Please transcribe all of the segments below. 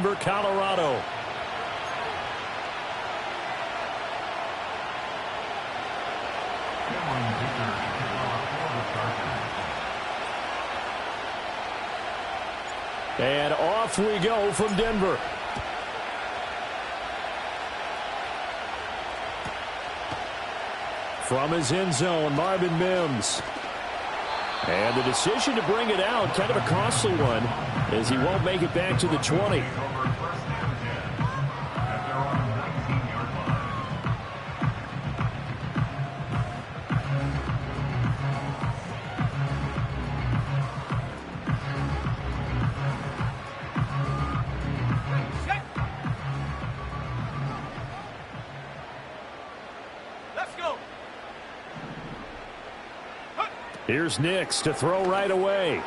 Denver, Colorado. And off we go from Denver. From his end zone, Marvin Mims. And the decision to bring it out, kind of a costly one, as he won't make it back to the 20. Here's Nix to throw right away. And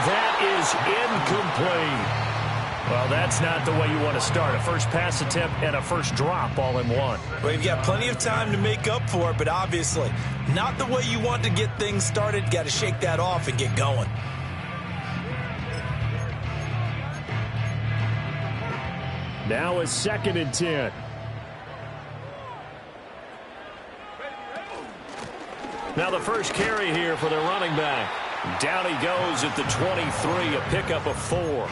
that is incomplete. Well, that's not the way you want to start. A first pass attempt and a first drop all in one. Well, you've got plenty of time to make up for it, but obviously not the way you want to get things started. Got to shake that off and get going. Now a 2nd and 10. Now the first carry here for the running back. Down he goes at the 23, a pickup of 4.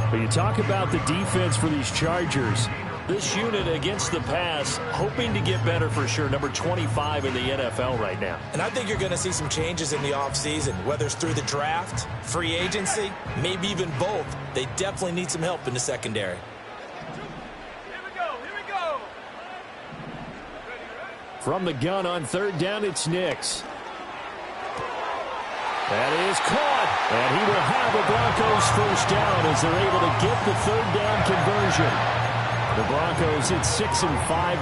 But you talk about the defense for these Chargers. This unit against the pass, hoping to get better for sure. Number 25 in the NFL right now. And I think you're going to see some changes in the offseason, whether it's through the draft, free agency, maybe even both. They definitely need some help in the secondary. From the gun on 3rd down, it's Nix. That is caught. And he will have the Broncos first down as they're able to get the 3rd down conversion. The Broncos hit 6-5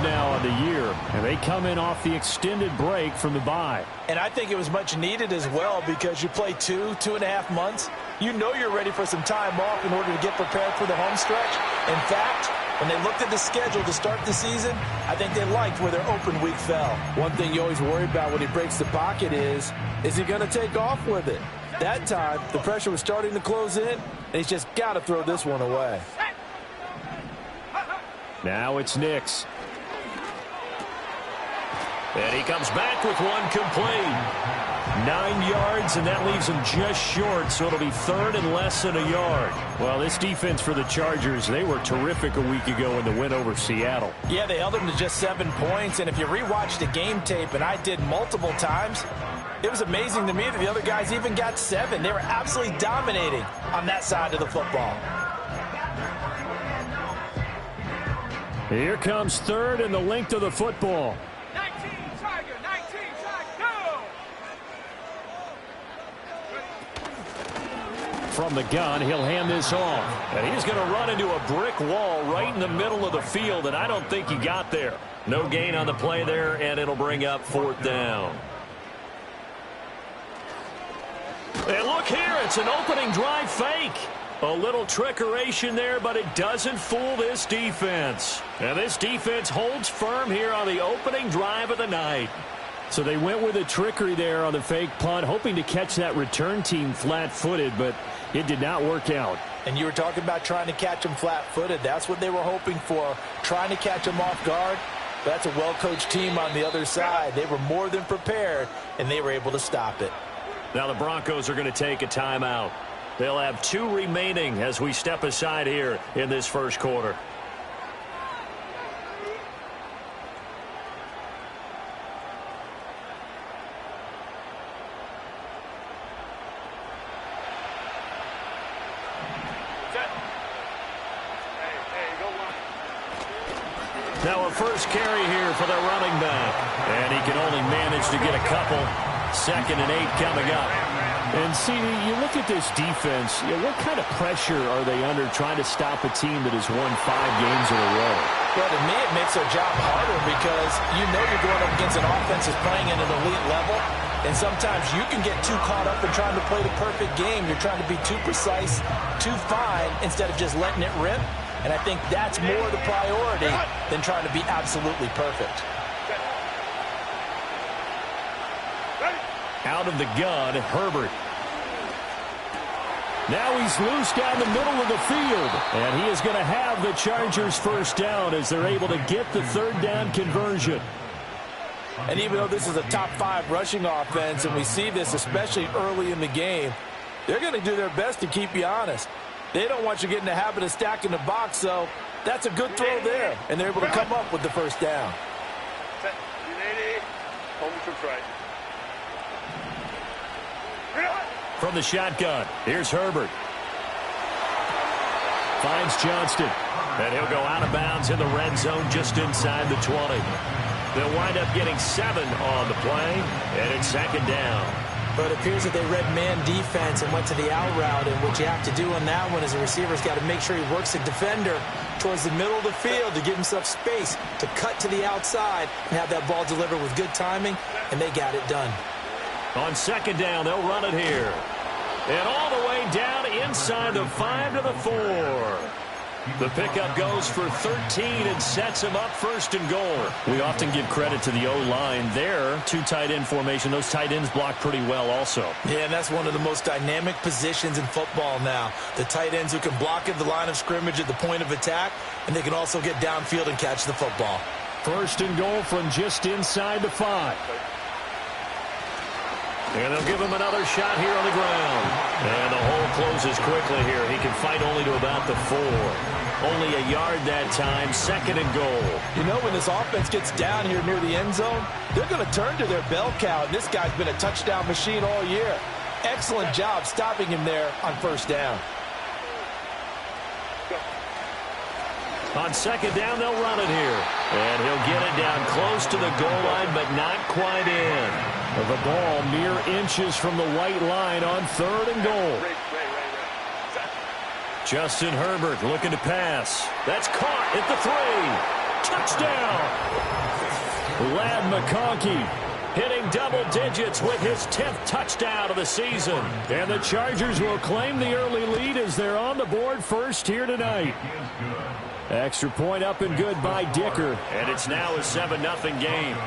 now on the year, and they come in off the extended break from the bye. And I think it was much needed as well because you play 2.5 months. You know you're ready for some time off in order to get prepared for the home stretch. In fact, when they looked at the schedule to start the season, I think they liked where their open week fell. One thing you always worry about when he breaks the pocket is he going to take off with it? That time, the pressure was starting to close in, and he's just got to throw this one away. Now it's Nix. And he comes back with one complete. 9 yards, and that leaves him just short, so it'll be 3rd and less than a yard. Well, this defense for the Chargers, they were terrific a week ago in the win over Seattle. Yeah, they held them to just 7 points, and if you rewatch the game tape, and I did multiple times, it was amazing to me that the other guys even got 7. They were absolutely dominating on that side of the football. Here comes 3rd and the length of the football. 19 Tiger, 19 Tiger, go! From the gun, he'll hand this off. And he's going to run into a brick wall right in the middle of the field, and I don't think he got there. No gain on the play there, and it'll bring up 4th down. And look here, it's an opening drive fake. A little trickeration there, but it doesn't fool this defense. And this defense holds firm here on the opening drive of the night. So they went with a trickery there on the fake punt, hoping to catch that return team flat-footed, but it did not work out. And you were talking about trying to catch them flat-footed. That's what they were hoping for, trying to catch them off guard. That's a well-coached team on the other side. They were more than prepared, and they were able to stop it. Now the Broncos are going to take a timeout. They'll have 2 remaining as we step aside here in this first quarter. Now a first carry here for the running back. And he can only manage to get a couple. 2nd and 8 coming up. And see, you look at this defense, what kind of pressure are they under trying to stop a team that has won 5 games in a row? Well, to me, it makes their job harder because you know you're going up against an offense that's playing at an elite level. And sometimes you can get too caught up in trying to play the perfect game. You're trying to be too precise, too fine, instead of just letting it rip. And I think that's more the priority than trying to be absolutely perfect. Out of the gun, Herbert. Now he's loose down the middle of the field. And he is going to have the Chargers first down as they're able to get the third down conversion. And even though this is a top 5 rushing offense, and we see this especially early in the game, they're going to do their best to keep you honest. They don't want you getting the habit of stacking the box, so that's a good throw there. And they're able to come up with the first down. From the shotgun, here's Herbert. Finds Johnston. And he'll go out of bounds in the red zone just inside the 20. They'll wind up getting 7 on the play, and it's second down. But it appears that they read man defense and went to the out route, and what you have to do on that one is the receiver's got to make sure he works the defender towards the middle of the field to give himself space to cut to the outside and have that ball delivered with good timing, and they got it done. On second down, they'll run it here. And all the way down inside the 5 to the 4. The pickup goes for 13 and sets him up first and goal. We often give credit to the O-line there. 2 tight end formation. Those tight ends block pretty well also. Yeah, and that's one of the most dynamic positions in football now. The tight ends who can block at the line of scrimmage at the point of attack, and they can also get downfield and catch the football. First and goal from just inside the 5. And they'll give him another shot here on the ground. And the hole closes quickly here. He can fight only to about the 4. Only a yard that time, second and goal. You know, when this offense gets down here near the end zone, they're going to turn to their bell cow, and this guy's been a touchdown machine all year. Excellent job stopping him there on first down. On second down, they'll run it here. And he'll get it down close to the goal line, but not quite in. The ball mere inches from the white line on third and goal. Justin Herbert looking to pass. That's caught at the 3. Touchdown! Ladd McConkey hitting double digits with his 10th touchdown of the season. And the Chargers will claim the early lead as they're on the board first here tonight. Extra point up and good by Dicker. And it's now a 7-0 game.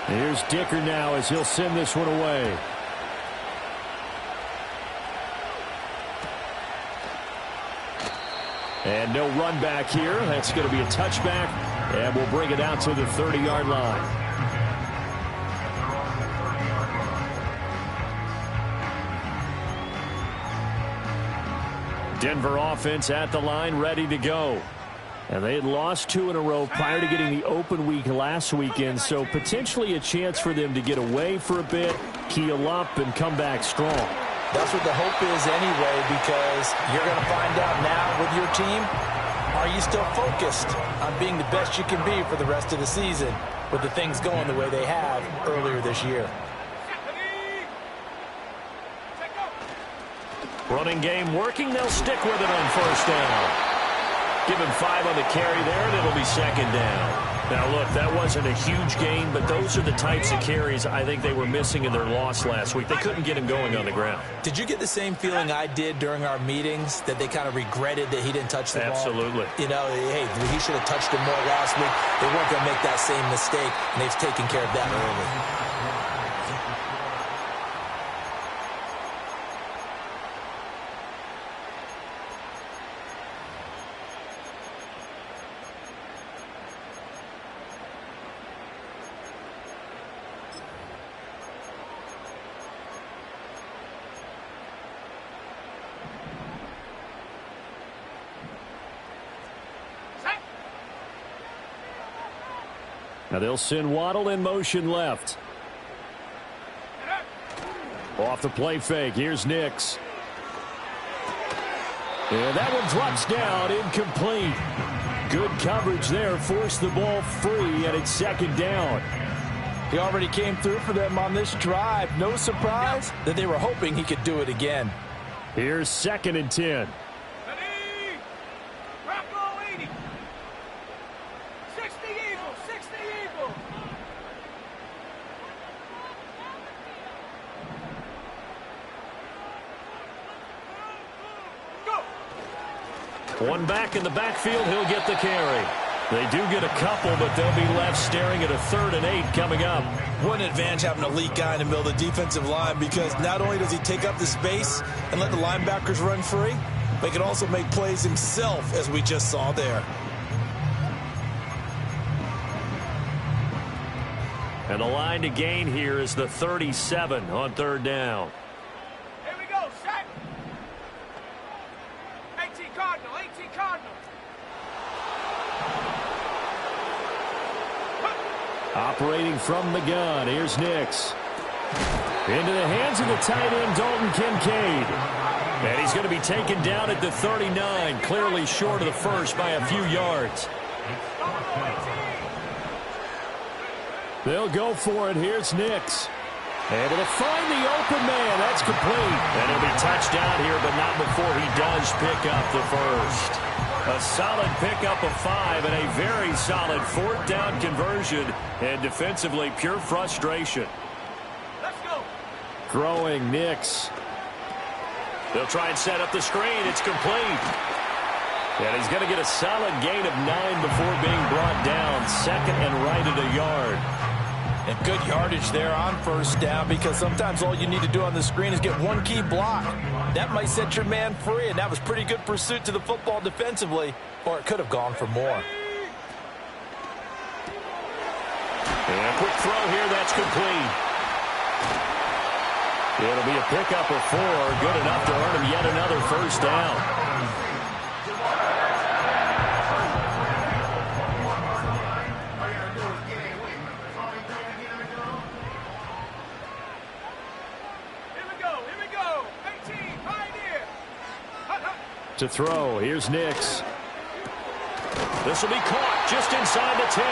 Here's Dicker now as he'll send this one away. And no run back here. That's going to be a touchback. And we'll bring it out to the 30-yard line. Denver offense at the line, ready to go. And they had lost 2 in a row prior to getting the open week last weekend, so potentially a chance for them to get away for a bit, heal up, and come back strong. That's what the hope is anyway, because you're going to find out now with your team, are you still focused on being the best you can be for the rest of the season with the things going the way they have earlier this year? Running game working. They'll stick with it on first down. Give him 5 on the carry there, and it'll be second down. Now, look, that wasn't a huge gain, but those are the types of carries I think they were missing in their loss last week. They couldn't get him going on the ground. Did you get the same feeling I did during our meetings, that they kind of regretted that he didn't touch the ball? Absolutely. You know, hey, he should have touched him more last week. They weren't going to make that same mistake, and they've taken care of that early. Now they'll send Waddle in motion left. Off the play fake. Here's Nix. And that one drops down, incomplete. Good coverage there. Forced the ball free, and it's second down. He already came through for them on this drive. No surprise that they were hoping he could do it again. Here's second and 10. One back in the backfield, he'll get the carry. They do get a couple, but they'll be left staring at a 3rd and 8 coming up. What an advantage having an elite guy in the middle of the defensive line, because not only does he take up the space and let the linebackers run free, but he can also make plays himself, as we just saw there. And the line to gain here is the 37 on 3rd down. Here we go, set. 18 Cardinal, 18 Cardinal. Operating from the gun, here's Nix. Into the hands of the tight end, Dalton Kincaid. And he's going to be taken down at the 39, clearly short of the first by a few yards. They'll go for it. Here's Nix. Able to find the open man. That's complete. And he'll be touchdown here, but not before he does pick up the first. A solid pickup of 5 and a very solid 4th down conversion. And defensively, pure frustration. Let's go. Throwing Nix. They'll try and set up the screen. It's complete. And he's going to get a solid gain of 9 before being brought down. 2nd and right at a yard. And good yardage there on 1st down, because sometimes all you need to do on the screen is get one key block. That might set your man free, and that was pretty good pursuit to the football defensively, or it could have gone for more. And a quick throw here, that's complete. It'll be a pickup of 4, good enough to earn him yet another 1st down. To throw, here's Nix. This will be caught just inside the 10.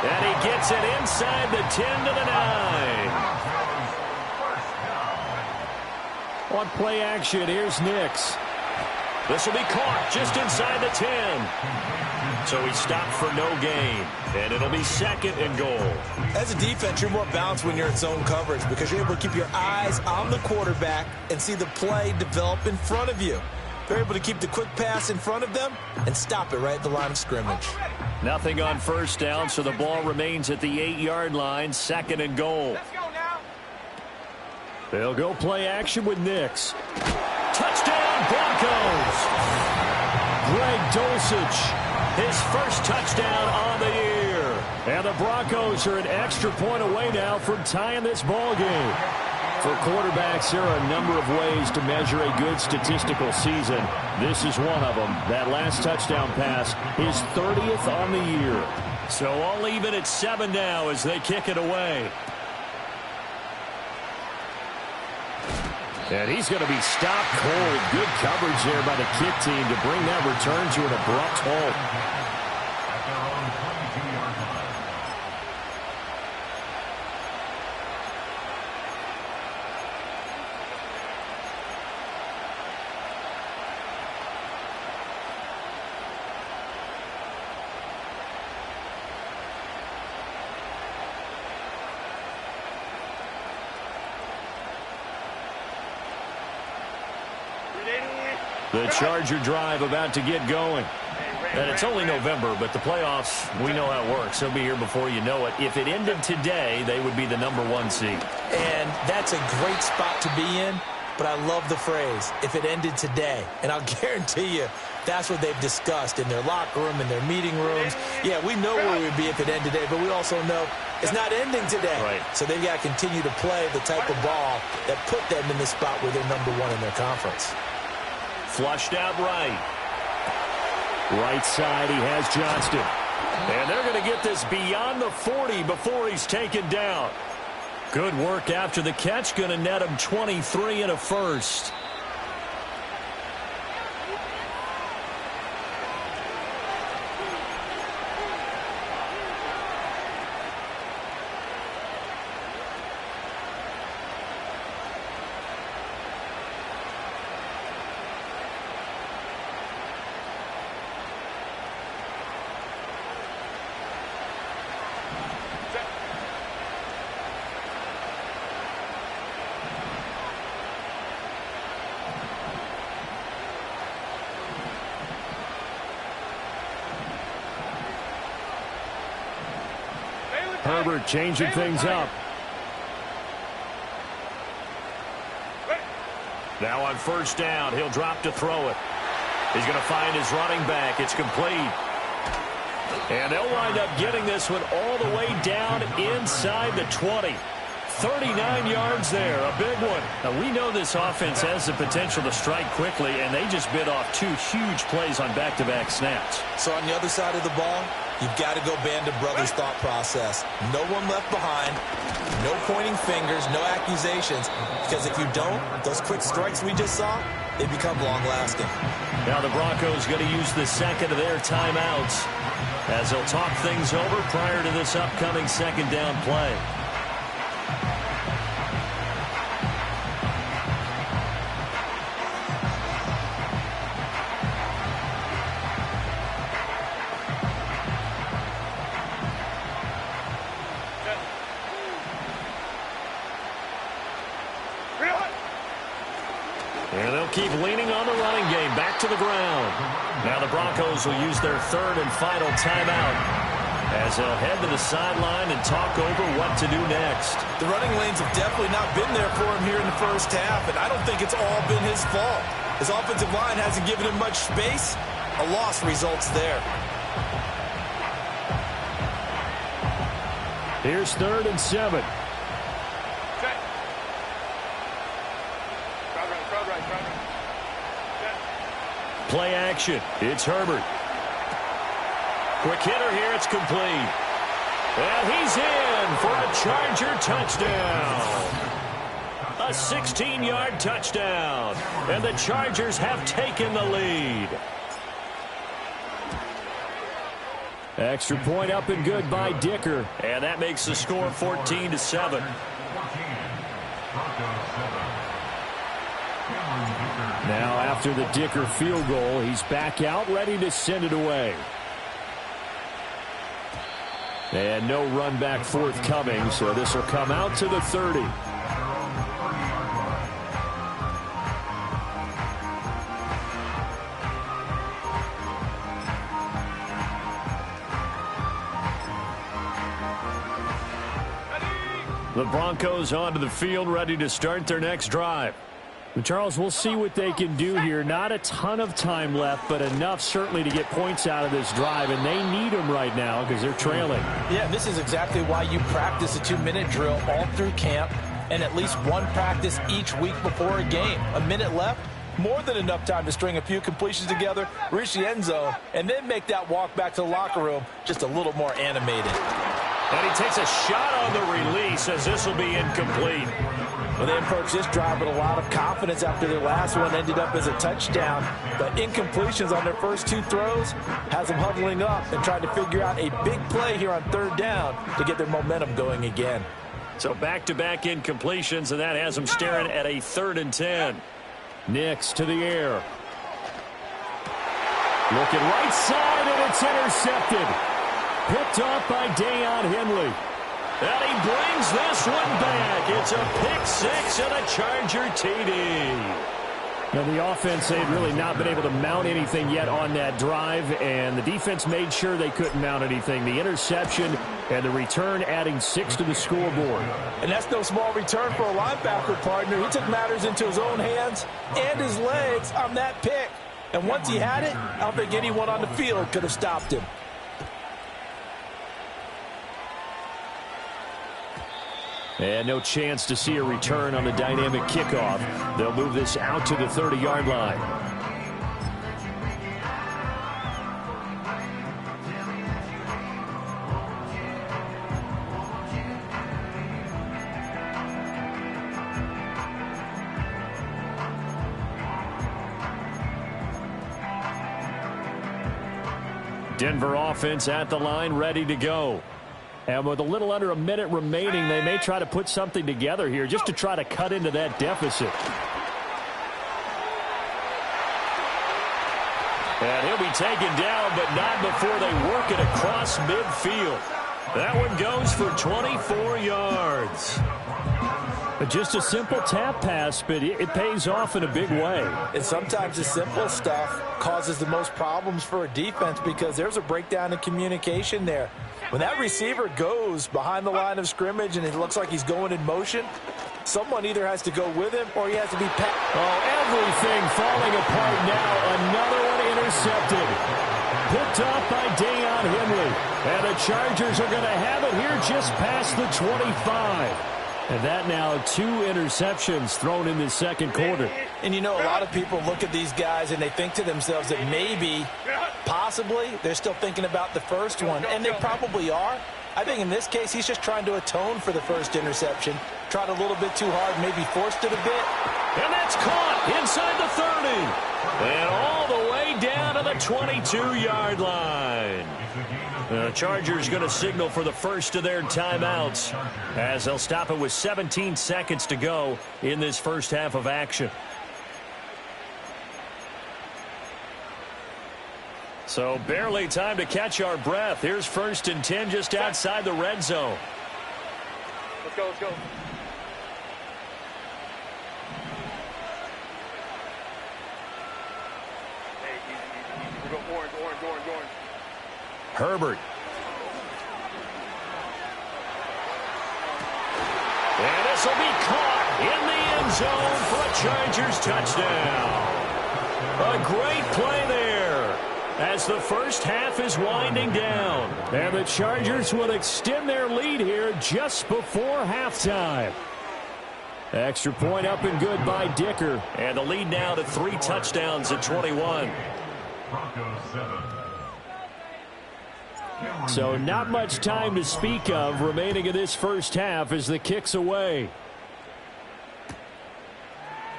And he gets it inside the 10 to the 9. On play action, here's Nix. This will be caught just inside the 10. So he stopped for no gain. And it'll be 2nd and goal. As a defense, you're more balanced when you're in zone coverage, because you're able to keep your eyes on the quarterback and see the play develop in front of you. They're able to keep the quick pass in front of them and stop it right at the line of scrimmage. Nothing on 1st down, so the ball remains at the 8-yard line, 2nd and goal. Let's go now. They'll go play action with Nix. Touchdown, Broncos! Greg Dulcich, his first touchdown on the year. And the Broncos are an extra point away now from tying this ball game. For quarterbacks, there are a number of ways to measure a good statistical season. This is one of them. That last touchdown pass, his 30th on the year. So all even at 7 now as they kick it away. And he's going to be stopped cold. Good coverage there by the kick team to bring that return to an abrupt halt. The Charger drive about to get going. And it's only November, but the playoffs, we know how it works. They'll be here before you know it. If it ended today, they would be the #1 seed. And that's a great spot to be in, but I love the phrase, if it ended today. And I'll guarantee you, that's what they've discussed in their locker room, in their meeting rooms. Yeah, we know where we would be if it ended today, but we also know it's not ending today. Right. So they've got to continue to play the type of ball that put them in the spot where they're #1 in their conference. Flushed out right. Right side, he has Johnston. And they're going to get this beyond the 40 before he's taken down. Good work after the catch. Going to net him 23 and a first. Herbert changing things up. Now on first down, he'll drop to throw it. He's going to find his running back. It's complete. And they'll wind up getting this one all the way down inside the 20. 39 yards there, a big one. Now, we know this offense has the potential to strike quickly, and they just bit off 2 huge plays on back-to-back snaps. So on the other side of the ball, you've got to go band of brothers thought process. No one left behind, no pointing fingers, no accusations, because if you don't, those quick strikes we just saw, they become long-lasting. Now the Broncos going to use the second of their timeouts as they'll talk things over prior to this upcoming second down play. And they'll keep leaning on the running game back to the ground. Now the Broncos will use their third and final timeout as they'll head to the sideline and talk over what to do next. The running lanes have definitely not been there for him here in the first half, and I don't think it's all been his fault. His offensive line hasn't given him much space. A loss results there. Here's 3rd and 7. Play action. It's Herbert. Quick hitter here. It's complete. And he's in for a Charger touchdown. A 16-yard touchdown. And the Chargers have taken the lead. Extra point up and good by Dicker. And that makes the score 14-7. Now after the Dicker field goal, he's back out ready to send it away. And no run back forthcoming, so this will come out to the 30. The Broncos onto the field ready to start their next drive. Charles, we'll see what they can do here. Not a ton of time left, but enough certainly to get points out of this drive, and they need them right now because they're trailing. Yeah, this is exactly why you practice a 2-minute drill all through camp and at least one practice each week before a game. A minute left, more than enough time to string a few completions together, reach the end zone, and then make that walk back to the locker room just a little more animated. And he takes a shot on the release as this will be incomplete. Well, they approached this drive with a lot of confidence after their last one ended up as a touchdown. But incompletions on their first 2 throws has them huddling up and trying to figure out a big play here on 3rd down to get their momentum going again. So back-to-back incompletions, and that has them staring at a 3rd and 10. Nix to the air. Looking right side, and it's intercepted. Picked off by Deion Henley. And he brings this one back. It's a pick-6 and a Charger TD. Now the offense, they've really not been able to mount anything yet on that drive, and the defense made sure they couldn't mount anything. The interception and the return adding 6 to the scoreboard. And that's no small return for a linebacker partner. He took matters into his own hands and his legs on that pick. And once he had it, I don't think anyone on the field could have stopped him. And no chance to see a return on the dynamic kickoff. They'll move this out to the 30-yard line. Denver offense at the line, ready to go. And with a little under a minute remaining, they may try to put something together here just to try to cut into that deficit. And he'll be taken down, but not before they work it across midfield. That one goes for 24 yards. But just a simple tap pass, but it pays off in a big way. And sometimes the simple stuff causes the most problems for a defense because there's a breakdown in communication there. When that receiver goes behind the line of scrimmage and it looks like he's going in motion, someone either has to go with him or he has to be packed. Oh, everything falling apart now. Another one intercepted. Picked off by Deion Henry. And the Chargers are going to have it here just past the 25. And that now 2 interceptions thrown in the second quarter. And you know, a lot of people look at these guys and they think to themselves that maybe, possibly, they're still thinking about the first one. And they probably are. I think in this case, he's just trying to atone for the first interception. Tried a little bit too hard, maybe forced it a bit. And that's caught inside the 30. And all the way down to the 22-yard line. The Chargers going to signal for the first of their timeouts as they'll stop it with 17 seconds to go in this first half of action. So barely time to catch our breath. Here's 1st and 10 just outside the red zone. Let's go, let's go. Hey, easy. We go orange. Herbert. And this will be caught in the end zone for a Chargers touchdown. A great play there as the first half is winding down. And the Chargers will extend their lead here just before halftime. Extra point up and good by Dicker. And the lead now to 3 touchdowns at 21. So not much time to speak of remaining in this first half as the kick's away.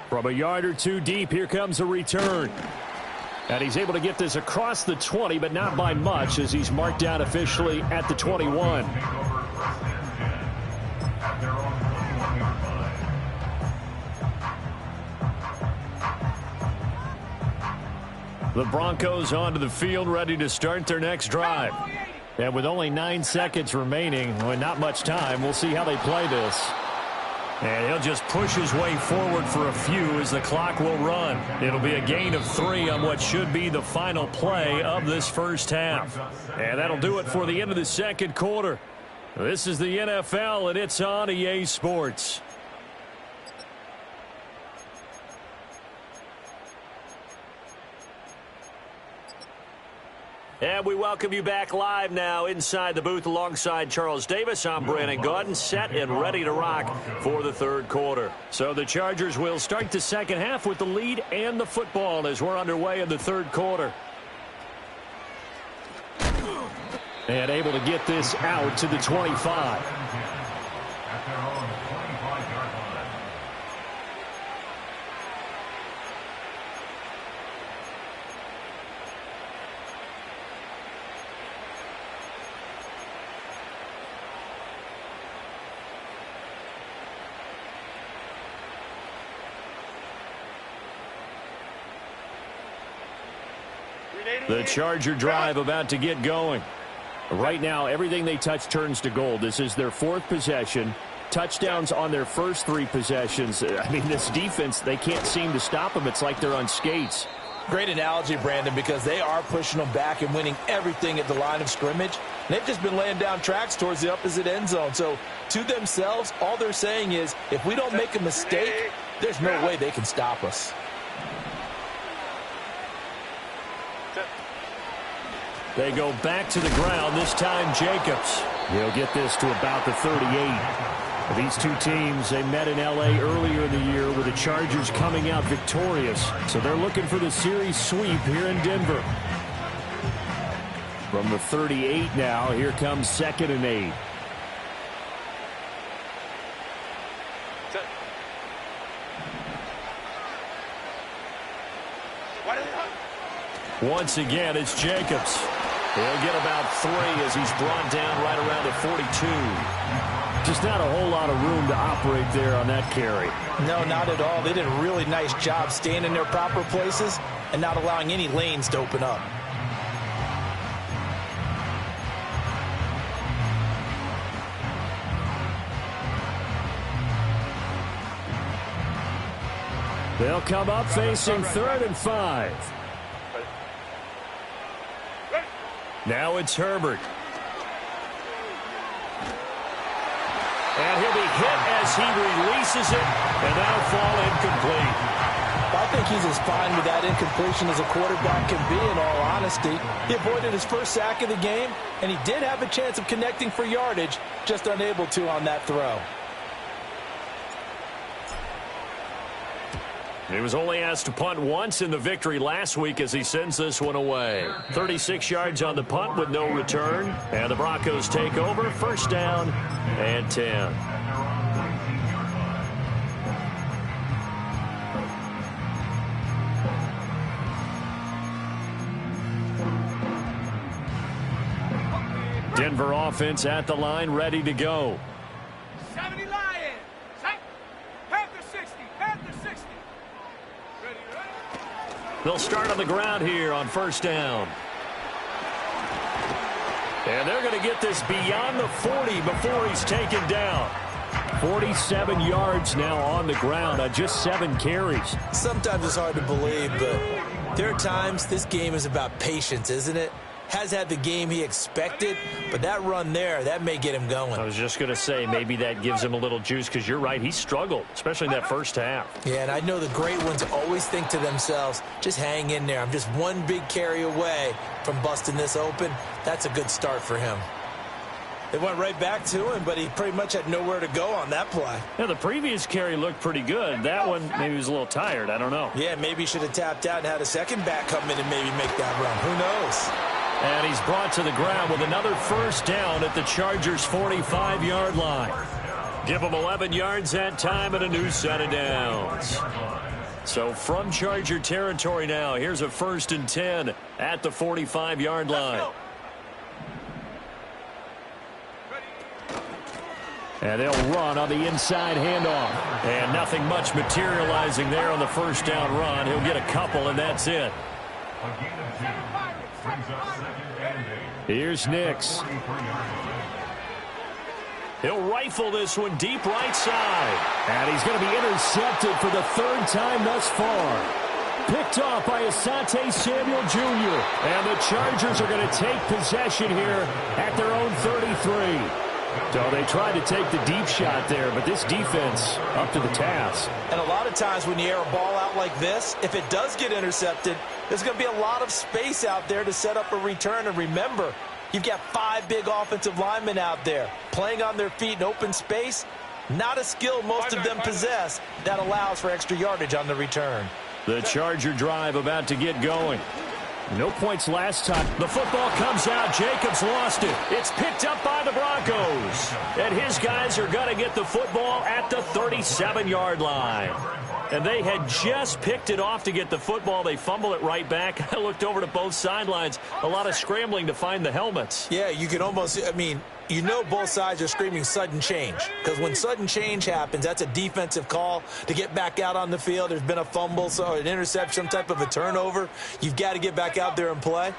From a yard or 2 deep, here comes a return. And he's able to get this across the 20, but not by much as he's marked out officially at the 21. The Broncos onto the field, ready to start their next drive. And with only 9 seconds remaining, well, not much time, we'll see how they play this. And he'll just push his way forward for a few as the clock will run. It'll be a gain of 3 on what should be the final play of this first half. And that'll do it for the end of the second quarter. This is the NFL, and it's on EA Sports. And we welcome you back live now inside the booth alongside Charles Davis. I'm Brandon Gaudin, set and ready to rock for the third quarter. So the Chargers will start the second half with the lead and the football as we're underway in the third quarter. And able to get this out to the 25. The Charger drive about to get going. Right now, everything they touch turns to gold. This is their 4th possession. Touchdowns on their first 3 possessions. I mean, this defense, they can't seem to stop them. It's like they're on skates. Great analogy, Brandon, because they are pushing them back and winning everything at the line of scrimmage. They've just been laying down tracks towards the opposite end zone. So, to themselves, all they're saying is, if we don't make a mistake, there's no way they can stop us. They go back to the ground, this time Jacobs. He'll get this to about the 38. These two teams, they met in L.A. earlier in the year with the Chargers coming out victorious. So they're looking for the series sweep here in Denver. From the 38 now, here comes 2nd and 8. Once again, it's Jacobs. He'll get about 3 as he's brought down right around the 42. Just not a whole lot of room to operate there on that carry. No, not at all. They did a really nice job staying in their proper places and not allowing any lanes to open up. They'll come up facing 3rd and 5. Now it's Herbert. And he'll be hit as he releases it, and that'll fall incomplete. I think he's as fine with that incompletion as a quarterback can be, in all honesty. He avoided his first sack of the game, and he did have a chance of connecting for yardage, just unable to on that throw. He was only asked to punt once in the victory last week as he sends this one away. 36 yards on the punt with no return. And the Broncos take over. First down and 10. Denver offense at the line, ready to go. 70 Lions. Panther 60. Panther 60. Ready. They'll start on the ground here on first down. And they're going to get this beyond the 40 before he's taken down. 47 yards now on the ground on just 7 carries. Sometimes it's hard to believe, but there are times this game is about patience, isn't it? Has had the game he expected, but that run there, that may get him going. I was just going to say, maybe that gives him a little juice, because you're right, he struggled, especially in that first half. Yeah, and I know the great ones always think to themselves, just hang in there. I'm just one big carry away from busting this open. That's a good start for him. They went right back to him, but he pretty much had nowhere to go on that play. Yeah, the previous carry looked pretty good. That one, maybe he was a little tired. I don't know. Yeah, maybe he should have tapped out and had a second back come in and maybe make that run. Who knows? And he's brought to the ground with another first down at the Chargers' 45-yard line. Give them 11 yards that time and a new set of downs. So from Charger territory now, here's a 1st and 10 at the 45-yard line. And they'll run on the inside handoff. And nothing much materializing there on the first down run. He'll get a couple, and that's it. Here's Nix. He'll rifle this one deep right side. And he's going to be intercepted for the 3rd time thus far. Picked off by Asante Samuel Jr. And the Chargers are going to take possession here at their own 33. So they tried to take the deep shot there, but this defense up to the task. And a lot of times when you air a ball out like this, if it does get intercepted, there's going to be a lot of space out there to set up a return. And remember, you've got 5 big offensive linemen out there playing on their feet in open space. Not a skill most of them possess that allows for extra yardage on the return. The Charger drive about to get going. No points last time. The football comes out. Jacobs lost it. It's picked up by the Broncos. And his guys are going to get the football at the 37-yard line. And they had just picked it off to get the football. They fumble it right back. I looked over to both sidelines. A lot of scrambling to find the helmets. Yeah, you can almost, you know both sides are screaming sudden change. Because when sudden change happens, that's a defensive call to get back out on the field. There's been a fumble, so an interception, some type of a turnover. You've got to get back out there and play.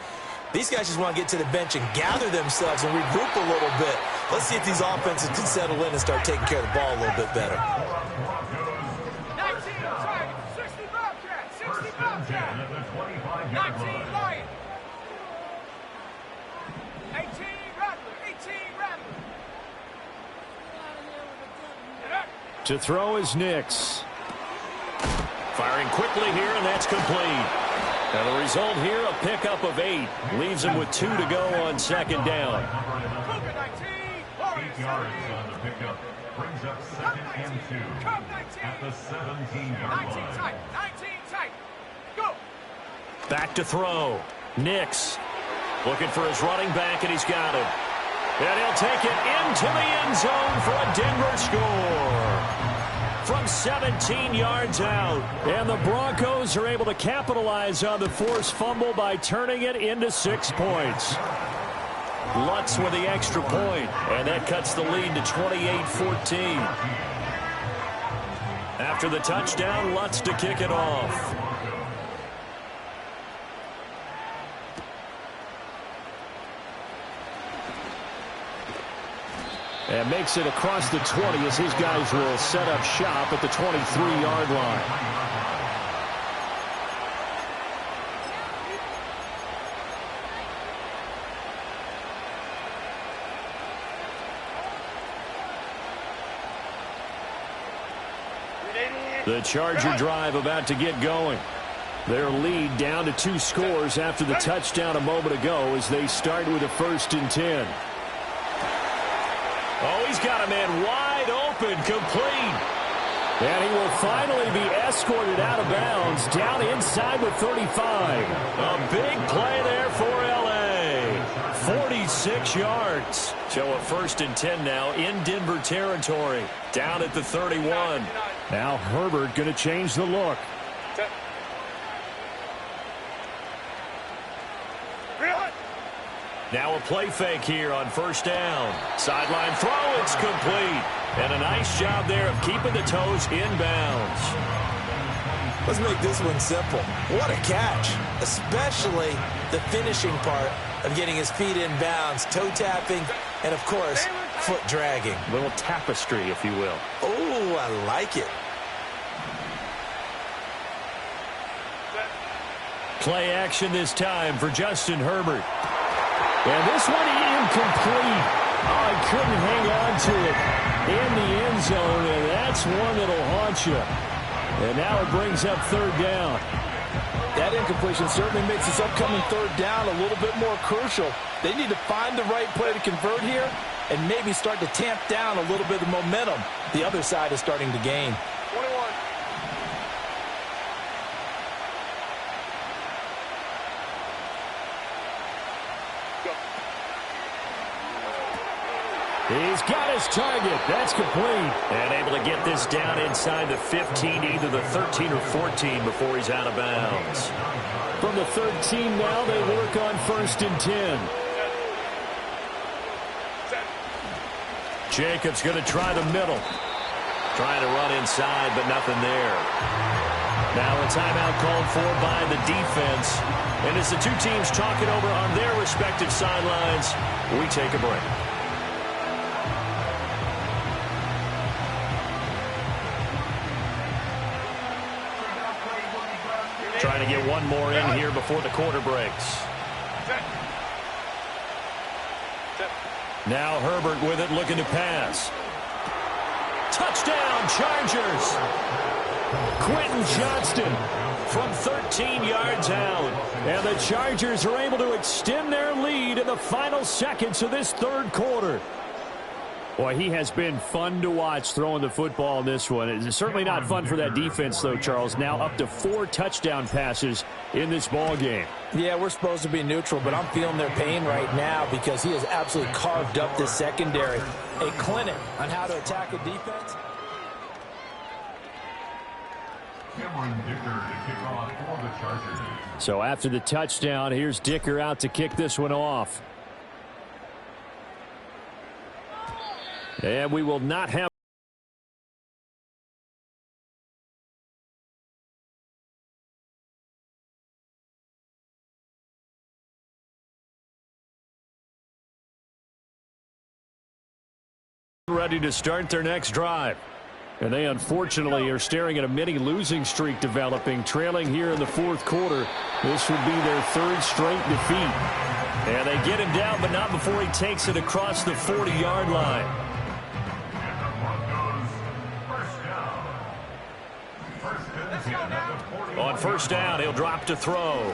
These guys just want to get to the bench and gather themselves and regroup a little bit. Let's see if these offenses can settle in and start taking care of the ball a little bit better. 19, 60 Bobcat, 60 Bobcat. 19 Lion. 18 Rattler, 18 Rattler. To throw is Nix. Firing quickly here, and that's complete. And the result here, a pickup of 8. Leaves him with 2 to go on 2nd down. 8 yards on the pickup. Brings up 2nd and 2 at the 17-yard line. 19 tight. Go. Back to throw. Nix looking for his running back, and he's got it. And he'll take it into the end zone for a Denver score. From 17 yards out. And the Broncos are able to capitalize on the forced fumble by turning it into 6 points. Lutz with the extra point, and that cuts the lead to 28-14. After the touchdown, Lutz to kick it off. And makes it across the 20 as his guys will set up shop at the 23-yard line. The Charger drive about to get going. Their lead down to 2 scores after the touchdown a moment ago as they start with a 1st and 10. Oh, he's got a man wide open, complete. And he will finally be escorted out of bounds down inside the 35. A big play there for L.A. 46 yards. So a 1st and 10 now in Denver territory. Down at the 31. Now Herbert going to change the look. Now a play fake here on 1st down. Sideline throw, it's complete. And a nice job there of keeping the toes inbounds. Let's make this one simple. What a catch, especially the finishing part of getting his feet in bounds, toe tapping, and of course, foot dragging. A little tapestry, if you will. Oh, I like it. Play action this time for Justin Herbert. And this one incomplete. Oh, he couldn't hang on to it in the end zone, and that's one that'll haunt you. And now it brings up 3rd down. That incompletion certainly makes this upcoming 3rd down a little bit more crucial. They need to find the right play to convert here and maybe start to tamp down a little bit of momentum. The other side is starting to gain. 21. He's got his target. That's complete. And able to get this down inside the 15, either the 13 or 14 before he's out of bounds. From the 13 now, they work on 1st and 10. Jacobs going to try the middle. Trying to run inside, but nothing there. Now a timeout called for by the defense. And as the two teams talk it over on their respective sidelines, we take a break. Trying to get one more in here before the quarter breaks. Now Herbert with it, looking to pass. Touchdown, Chargers. Quentin Johnston from 13 yards out. And the Chargers are able to extend their lead in the final seconds of this 3rd quarter. Boy, he has been fun to watch throwing the football in this one. It's certainly not fun for that defense, though, Charles. Now up to 4 touchdown passes in this ball game. Yeah, we're supposed to be neutral, but I'm feeling their pain right now because he has absolutely carved up this secondary. A clinic on how to attack a defense. Cameron Dicker to kick off for the Chargers. So after the touchdown, here's Dicker out to kick this one off. And we will not have ready to start their next drive. And they unfortunately are staring at a mini losing streak developing, trailing here in the 4th quarter. This would be their 3rd straight defeat. And they get him down, but not before he takes it across the 40-yard line. On 1st down, he'll drop to throw.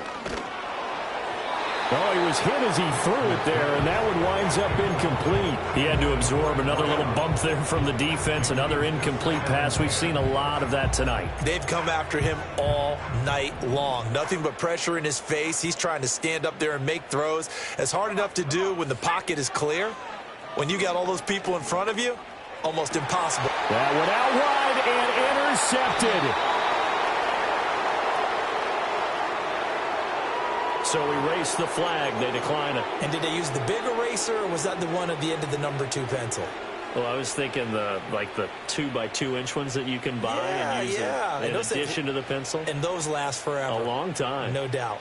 Oh, he was hit as he threw it there, and that one winds up incomplete. He had to absorb another little bump there from the defense, another incomplete pass. We've seen a lot of that tonight. They've come after him all night long. Nothing but pressure in his face. He's trying to stand up there and make throws. It's hard enough to do when the pocket is clear. When you got all those people in front of you, almost impossible. That one out wide and intercepted. So erase the flag. They decline it. And did they use the big eraser, or was that the one at the end of the number 2 pencil? Well, I was thinking the 2x2-inch ones that you can buy and use in addition to the pencil. And those last forever. A long time. No doubt.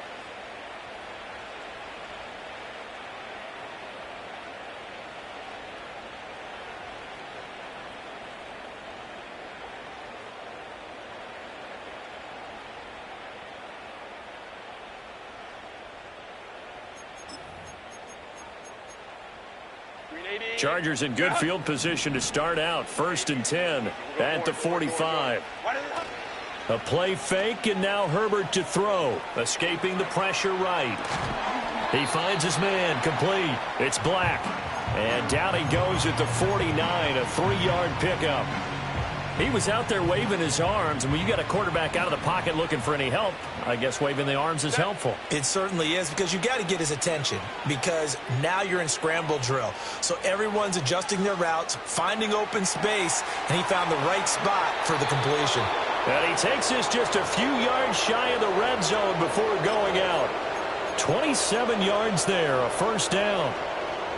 Chargers in good field position to start out. 1st and 10 at the 45. A play fake, and now Herbert to throw. Escaping the pressure right. He finds his man, complete. It's Black. And down he goes at the 49, a 3-yard pickup. He was out there waving his arms, and when you got a quarterback out of the pocket looking for any help, I guess waving the arms is helpful. It certainly is, because you got to get his attention, because now you're in scramble drill. So everyone's adjusting their routes, finding open space, and he found the right spot for the completion. And he takes this just a few yards shy of the red zone before going out. 27 yards there, a first down.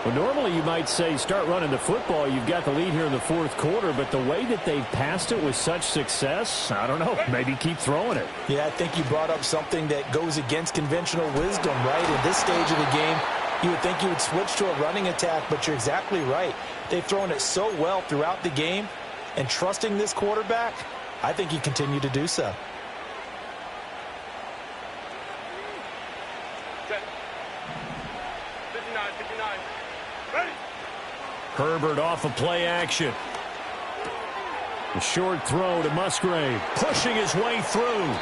Well, normally you might say start running the football. You've got the lead here in the fourth quarter, but the way that they've passed it with such success, I don't know, maybe keep throwing it. Yeah, I think you brought up something that goes against conventional wisdom, right? In this stage of the game, you would think you would switch to a running attack, but you're exactly right. They've thrown it so well throughout the game, and trusting this quarterback, I think you continue to do so. Set. 59, 59. Ready? Herbert off of play action. A short throw to Musgrave, pushing his way through.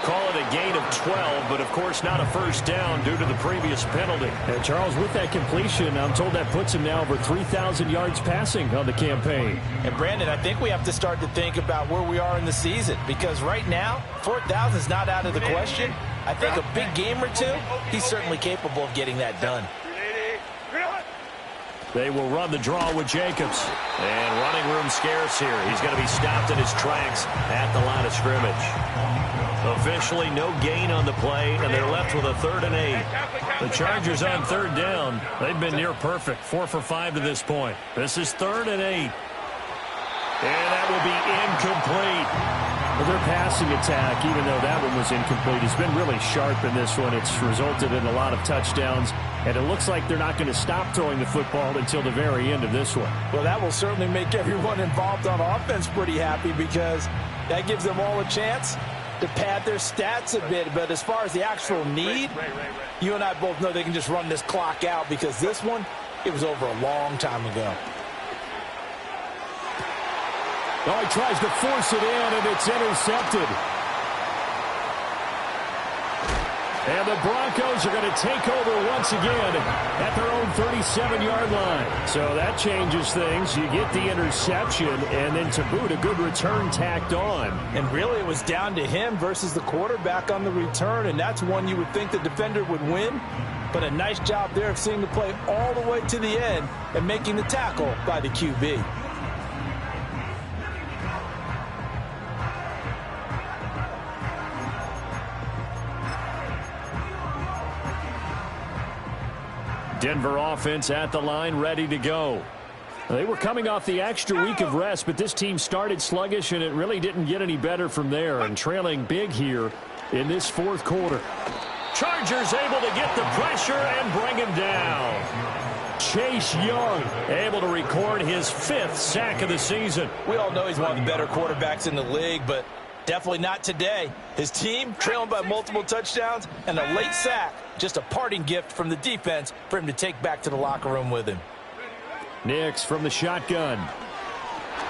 Call it a gain of 12, but of course not a first down due to the previous penalty. And Charles, with that completion, I'm told that puts him now over 3,000 yards passing on the campaign. And Brandon, I think we have to start to think about where we are in the season, because right now, 4,000 is not out of the question. I think a big game or two, he's certainly capable of getting that done. They will run the draw with Jacobs. And running room scarce here. He's going to be stopped in his tracks at the line of scrimmage. Officially no gain on the play, and they're left with a 3rd and 8. The Chargers on 3rd down. They've been near perfect, 4 for 5 to this point. This is 3rd and 8. And that will be incomplete. Well, their passing attack, even though that one was incomplete, has been really sharp in this one. It's resulted in a lot of touchdowns, and it looks like they're not going to stop throwing the football until the very end of this one. Well, that will certainly make everyone involved on offense pretty happy, because that gives them all a chance to pad their stats a bit. But as far as the actual need, you and I both know they can just run this clock out, because this one, it was over a long time ago. Oh, he tries to force it in, and it's intercepted. And the Broncos are going to take over once again at their own 37-yard line. So that changes things. You get the interception, and then to boot, a good return tacked on. And really, it was down to him versus the quarterback on the return, and that's one you would think the defender would win. But a nice job there of seeing the play all the way to the end and making the tackle by the QB. Denver offense at the line, ready to go. They were coming off the extra week of rest, but this team started sluggish, and it really didn't get any better from there, and trailing big here in this fourth quarter. Chargers able to get the pressure and bring him down. Chase Young able to record his 5th sack of the season. We all know he's one of the better quarterbacks in the league, but definitely not today. His team trailing by multiple touchdowns and a late sack. Just a parting gift from the defense for him to take back to the locker room with him. Nix from the shotgun.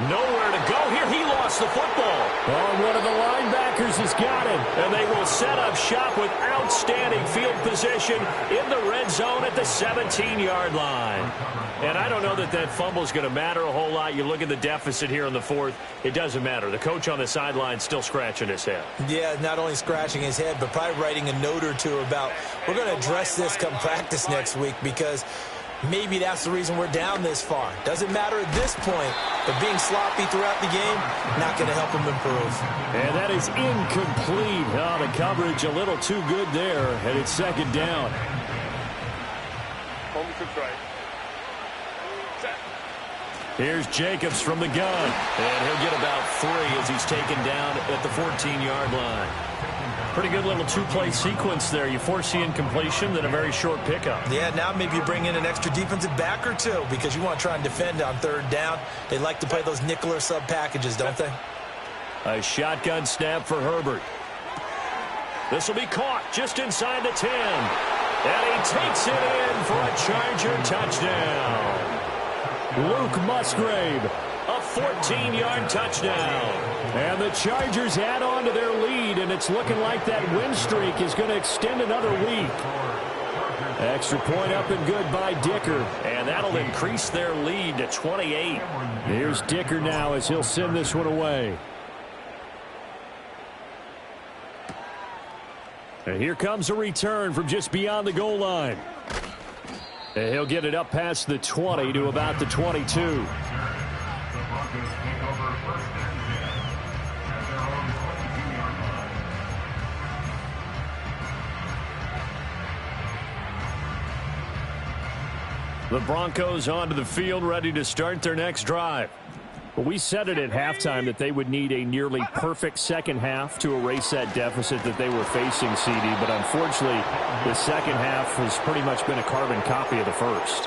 Nowhere to go here. He lost the football. Oh, one of the linebackers has got him. And they will set up shop with outstanding field position in the red zone at the 17-yard line. And I don't know that that fumble is going to matter a whole lot. You look at the deficit here in the fourth. It doesn't matter. The coach on the sideline still scratching his head. Yeah, not only scratching his head, but probably writing a note or two about, we're going to address this come practice next week, because maybe that's the reason we're down this far. Doesn't matter at this point, but being sloppy throughout the game, not going to help him improve. And that is incomplete. Oh, the coverage a little too good there, and it's 2nd down. Home to try. Set. Here's Jacobs from the gun. And he'll get about 3 as he's taken down at the 14-yard line. Pretty good little 2-play sequence there. You force the incompletion, then a very short pickup. Yeah, now maybe you bring in an extra defensive back or two, because you want to try and defend on 3rd down. They like to play those nickel or sub packages, don't they? A shotgun snap for Herbert. This will be caught just inside the 10. And he takes it in for a Charger touchdown. Luke Musgrave, a 14-yard touchdown. And the Chargers add on to their lead, and it's looking like that win streak is going to extend another week. Extra point up and good by Dicker. And that'll increase their lead to 28. Here's Dicker now as he'll send this one away. And here comes a return from just beyond the goal line. And he'll get it up past the 20 to about the 22. The Broncos onto the field, ready to start their next drive. Well, we said it at halftime that they would need a nearly perfect second half to erase that deficit that they were facing, CD. But unfortunately, the second half has pretty much been a carbon copy of the first.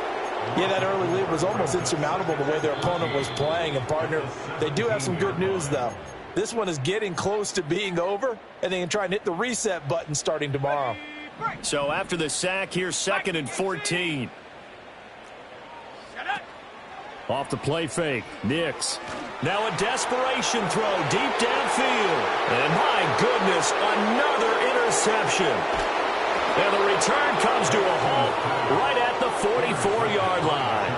Yeah, that early lead was almost insurmountable the way their opponent was playing. And, partner, they do have some good news, though. This one is getting close to being over, and they can try and hit the reset button starting tomorrow. So after the sack, here's 2nd and 14. Off the play fake, Nix. Now a desperation throw deep downfield. And my goodness, another interception. And the return comes to a halt right at the 44-yard line.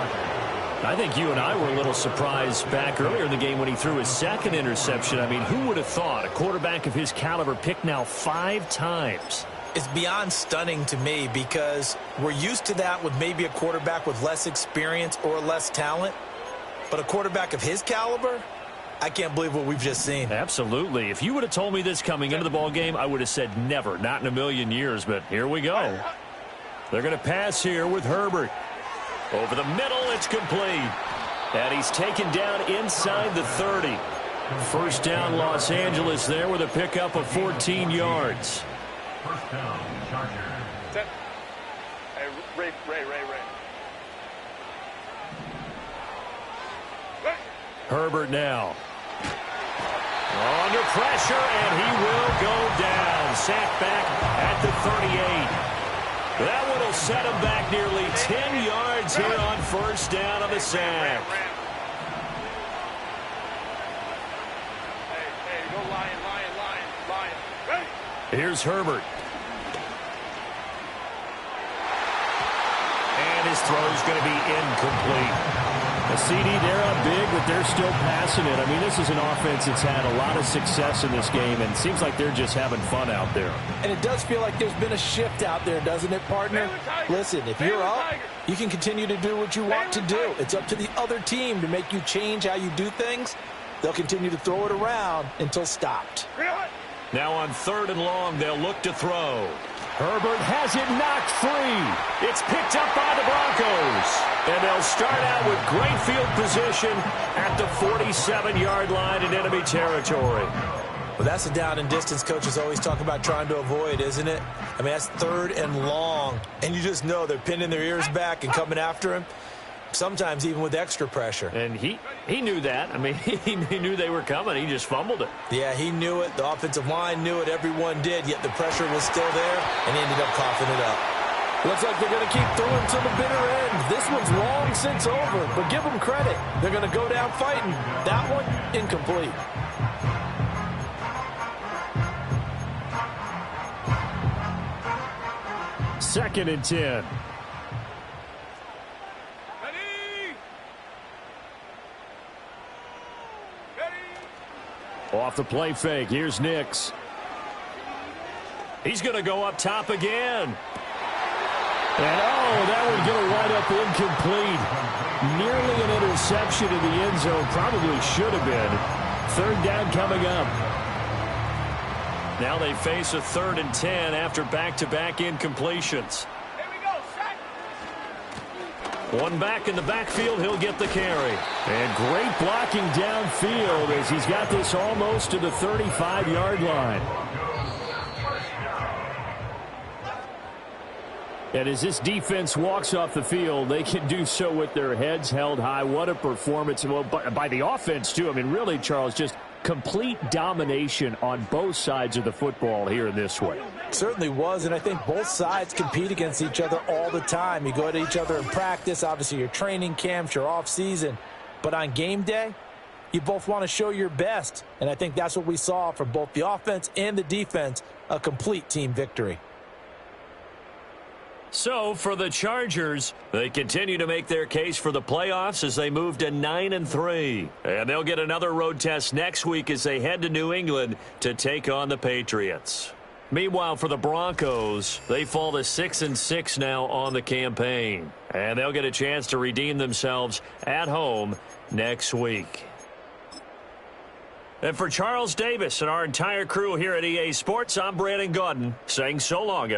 I think you and I were a little surprised back earlier in the game when he threw his second interception. I mean, who would have thought a quarterback of his caliber picked now 5 times? It's beyond stunning to me because we're used to that with maybe a quarterback with less experience or less talent. But a quarterback of his caliber, I can't believe what we've just seen. Absolutely. If you would have told me this coming into the ball game, I would have said never, not in a million years. But here we go. They're going to pass here with Herbert. Over the middle, it's complete. And he's taken down inside the 30. First down, Los Angeles there with a pickup of 14 yards. First down, Chargers. Hey, Ray. Herbert now. Under pressure, and he will go down. Sacked back at the 38. That one will set him back nearly 10 yards here on first down on the sack. Hey, go Lion. Ready? Here's Herbert. And his throw's going to be incomplete. A CD, they're up big, but they're still passing it. I mean, this is an offense that's had a lot of success in this game, and it seems like they're just having fun out there. And it does feel like there's been a shift out there, doesn't it, partner? Listen, if you're up, you can continue to do what you want to do. It's up to the other team to make you change how you do things. They'll continue to throw it around until stopped. Now on 3rd and long, they'll look to throw. Herbert has it knocked free. It's picked up by the Broncos. And they'll start out with great field position at the 47-yard line in enemy territory. Well, that's the down and distance coaches always talk about trying to avoid, isn't it? I mean, that's 3rd and long. And you just know they're pinning their ears back and coming after him, sometimes even with extra pressure. And he knew that. I mean, he knew they were coming. He just fumbled it. Yeah, he knew it. The offensive line knew it. Everyone did, yet the pressure was still there, and he ended up coughing it up. Looks like they're going to keep throwing to the bitter end. This one's long since over, but give them credit. They're going to go down fighting. That one, incomplete. Second and 10. Off the play fake, here's Nix. He's going to go up top again. And that one going to wind up incomplete. Nearly an interception in the end zone. Probably should have been. 3rd down coming up. Now they face a 3rd and 10 after back-to-back incompletions. Here we go, sack. One back in the backfield, he'll get the carry. And great blocking downfield as he's got this almost to the 35-yard line. And as this defense walks off the field, they can do so with their heads held high. What a performance. Well, by the offense, too. I mean, really, Charles, just complete domination on both sides of the football here in this one. Certainly was, and I think both sides compete against each other all the time. You go to each other in practice, obviously your training camps, your off season. But on game day, you both want to show your best. And I think that's what we saw from both the offense and the defense, a complete team victory. So, for the Chargers, they continue to make their case for the playoffs as they move to 9-3. And they'll get another road test next week as they head to New England to take on the Patriots. Meanwhile, for the Broncos, they fall to 6-6 now on the campaign. And they'll get a chance to redeem themselves at home next week. And for Charles Davis and our entire crew here at EA Sports, I'm Brandon Gaudin saying so long, everyone.